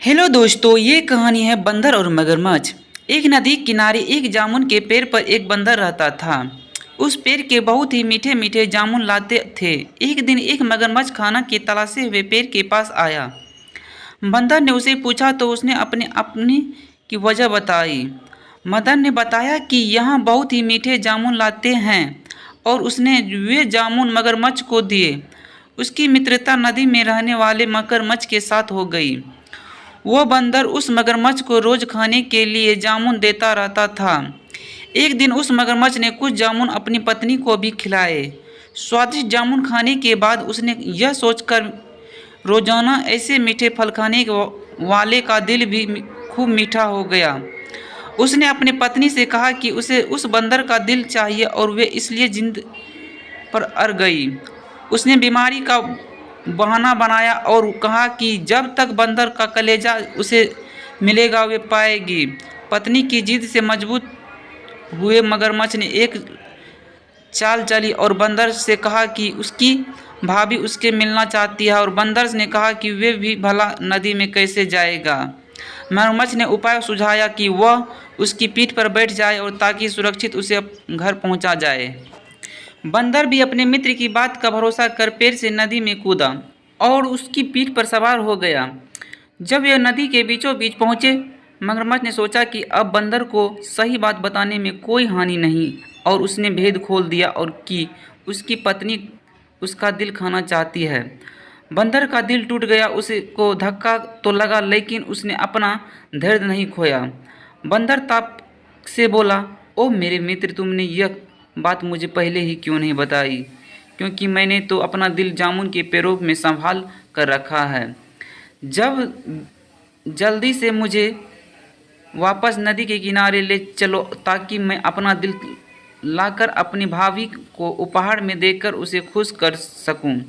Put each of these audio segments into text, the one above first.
Hello दोस्तों, ये कहानी है बंदर और मगरमच्छ। एक नदी किनारे एक जामुन के पेड़ पर एक बंदर रहता था। उस पेड़ के बहुत ही मीठे मीठे जामुन लाते थे। एक दिन एक मगरमच्छ खाना की तलाशे हुए पेड़ के पास आया। बंदर ने उसे पूछा तो उसने अपने अपनी की वजह बताई। मदन ने बताया कि यहाँ बहुत ही मीठे जामुन लाते हैं और उसने वे जामुन मगरमच्छ को दिए। उसकी मित्रता नदी में रहने वाले मगरमच्छ के साथ हो गई। वह बंदर उस मगरमच्छ को रोज खाने के लिए जामुन देता रहता था। एक दिन उस मगरमच्छ ने कुछ जामुन अपनी पत्नी को भी खिलाए। स्वादिष्ट जामुन खाने के बाद उसने यह सोचकर रोजाना ऐसे मीठे फल खाने वाले का दिल भी खूब मीठा हो गया। उसने अपनी पत्नी से कहा कि उसे उस बंदर का दिल चाहिए और वे इसलिए जिद पर अड़ गई। उसने बीमारी का बहाना बनाया और कहा कि जब तक बंदर का कलेजा उसे मिलेगा वे पाएगी। पत्नी की जिद से मजबूत हुए मगरमच्छ ने एक चाल चली और बंदर से कहा कि उसकी भाभी उसके मिलना चाहती है और बंदर ने कहा कि वे भी भला नदी में कैसे जाएगा। मगरमच्छ ने उपाय सुझाया कि वह उसकी पीठ पर बैठ जाए और ताकि सुरक्षित उसे घर पहुंचा जाए। बंदर भी अपने मित्र की बात का भरोसा कर पेड़ से नदी में कूदा और उसकी पीठ पर सवार हो गया। जब वे नदी के बीचों बीच पहुंचे, मगरमच्छ ने सोचा कि अब बंदर को सही बात बताने में कोई हानि नहीं और उसने भेद खोल दिया और कि उसकी पत्नी उसका दिल खाना चाहती है। बंदर का दिल टूट गया। उसे को धक्का तो लगा लेकिन उसने अपना धैर्य नहीं खोया। बंदर ताप से बोला, ओ मेरे मित्र, तुमने यह बात मुझे पहले ही क्यों नहीं बताई, क्योंकि मैंने तो अपना दिल जामुन के पेड़ों में संभाल कर रखा है। जब जल्दी से मुझे वापस नदी के किनारे ले चलो ताकि मैं अपना दिल लाकर अपनी भाभी को उपहार में देकर उसे खुश कर सकूं।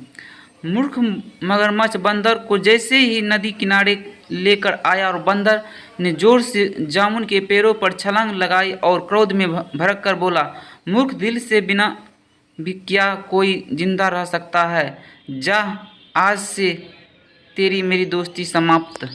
मूर्ख मगरमच्छ बंदर को जैसे ही नदी किनारे लेकर आया और बंदर ने जोर से जामुन के पेड़ों पर छलांग लगाई और क्रोध में भड़क कर बोला, मूर्ख, दिल से बिना भी क्या कोई जिंदा रह सकता है? जा, आज से तेरी मेरी दोस्ती समाप्त।